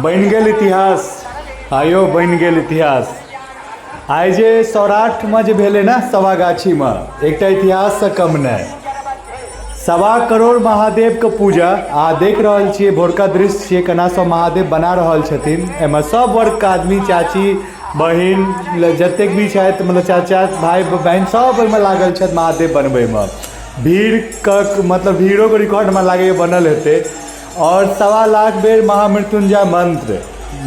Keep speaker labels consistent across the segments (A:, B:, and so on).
A: बन गेल इतिहास। आयो बन गेल इतिहास। आइ जे सौराठ में जे भेलै ना सभागाछी में एक इतिहास से कम नहीं। 1.25 करोड़ महादेव के पूजा आ देख रहल छियै भोरका दृश्य छियै केना सब महादेव बना रहल छथिन। एहिमे सब वर्ग के आदमी चाची बहिन जतेक भी छथि मतलब चाचा भाई बहन सब एहिमे लागल छथि महादेव बनबै में। भीड़ के मतलब भीड़ों के रिकॉर्ड में लागे बनल हेतै। और 1.25 लाख बेर महामृत्युंजय मंत्र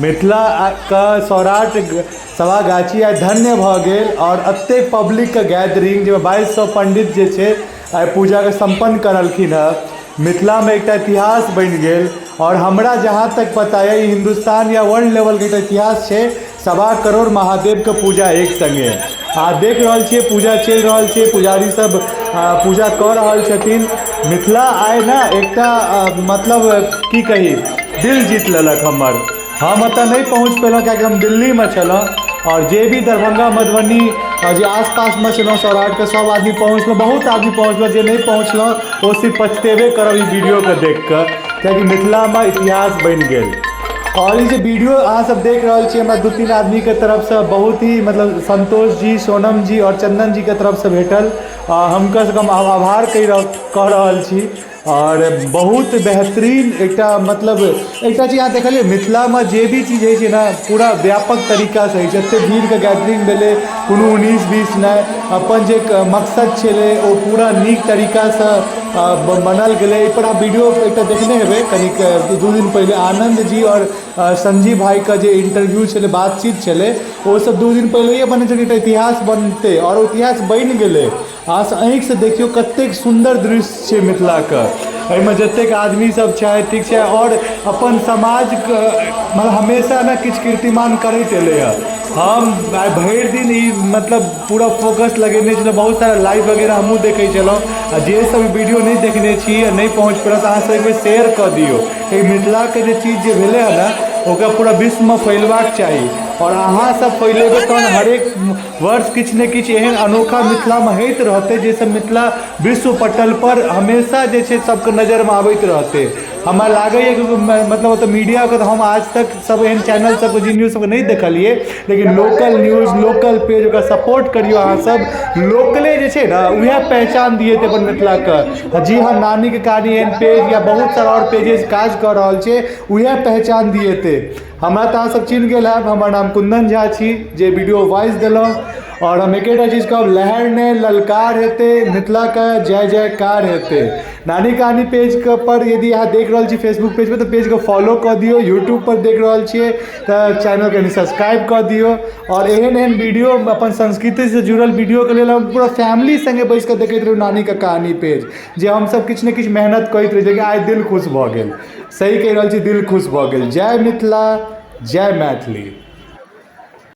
A: मिथिला के सौराठ सभागाछी आइ धन्य भऽ गेल। और एतेक पब्लिक के गैदरिंग जाहिमे 2200 पंडित जे छै आइ पूजा के संपन्न करलखिन है। मिथिला में एक इतिहास बन गेल। और हमरा जहाँ तक पता है हिंदुस्तान या वर्ल्ड लेवल के इतिहास है 1.25 करोड़ महादेव के पूजा एक संगे। आ देख रहल छियै पूजा चल रहल छै, पुजारी सब पूजा कऽ रहल छथिन। मिथिला आइ ना एकटा मतलब की कही दिल जीत लेलक हमर। हम एतऽ नहीं पहुँच पेलहुँ कियाकि हम दिल्ली में छलहुँ। और जे भी दरभंगा मधुबनी और जे आसपास में छलहुँ सौराठ के सब आदमी पहुँचलहुँ, बहुत आदमी पहुँचलहुँ। जे नहीं पहुँचलहुँ वो सिर्फ पछतेबे करब ई वीडियो के देख कऽ, कियाकि मिथिला में इतिहास बन गेल। और ये वीडियो अहाँ सब देख रहा छे हमरा 2-3 आदमी के तरफ से बहुत ही मतलब संतोष जी, सोनम जी और चंदन जी के तरफ से भेटल। हम कम से कम आभार कह रहल छी। और बहुत बेहतरीन एकटा मतलब एकटा चीज अहाँ देखलिए मिथिला में जे भी चीज होइ छै ना पूरा व्यापक तरीका से होइ छै। एते भीड़ के गैदरिंग भेलै, कोनो 19-20 नहीं। अपन जे मकसद छलै ओ पूरा नीक तरीका से बनल गेलै। एहि पर आप वीडियो एक देखने हेबै कनिक 2 दिन पहले आनंद जी और संजीव भाई का जे इंटरव्यू छलै, बातचीत छलै, वो सब 2 दिन पहले बने छलै एकटा इतिहास बनते। और इतिहास बन गेलै। अहाँ आँखि से देखियो कतेक सुंदर दृश्य छै मिथिला के। एहिमे जतेक आदमी सब छै ठीक छै। और अपन समाज के मतलब हमेशा ना किछु कीर्तिमान करैत एलै है। हम भरि दिन ई मतलब पूरा फोकस लगेने छलहुँ, बहुत सारा लाइव वगैरह हमहूँ देखै छलहुँ। आ जे सब वीडियो नहीं देखने छी या नहीं पहुँच पेलहुँ तऽ अहाँ सब एक बेर शेयर कऽ दियौ। मिथिला के जे चीज जे भेलै है ना ओकरा पूरा विश्व में फैलबाक चाही। और अहाँ सब फैलेबै तहन हरेक वर्ष किछु ने किछु एहन अनोखा मिथिला में होइत रहतै जाहिसँ मिथिला विश्व पटल पर हमेशा जे छै सबके नजर में आबैत रहतै। हमरा लागैए कि मतलब ओतऽ मीडिया के हम आज तक सब एहन चैनल सब जी न्यूज सबके नहीं देखलिए, लेकिन लोकल न्यूज लोकल पेज ओकरा सपोर्ट करियो। अहाँ सब लोकले जे छै ना उएह पहचान दिए अपन मिथिला के। जी हाँ, नानी के कहानी एहन पेज या बहुत सारा और पेजेस काज कर रहल छै उएह पहचान दिएते। हमरा तऽ अहाँ सब चिन्ह गेल हैब, हमर नाम कुंदन झा छी जे वीडियो वॉइस देलहुँ। और हम एकेटा चीज कहब, लहर ने ललकार हेतै मिथिला के जय जयकार हेतै। नानी कहानी पेज के पर यदि अहाँ देख रहल छी फेसबुक पेज पे तो पेज को फॉलो कर दियो। यूट्यूब पर देख रहल छियै तऽ चैनल के सब्सक्राइब कर दियो। और एहन एहन वीडियो अपन संस्कृति से जुड़ल वीडियो के लेल हम पूरा फैमिली संगे बैस के देखैत रहू नानी के कहानी पेज, जे हम सब किछु ने किछु मेहनत करैत रही, लेकिन आइ दिल खुश भऽ गेल। सही कहि रहल छी, दिल खुश भऽ गेल। जय मिथिला, जय मैथिली।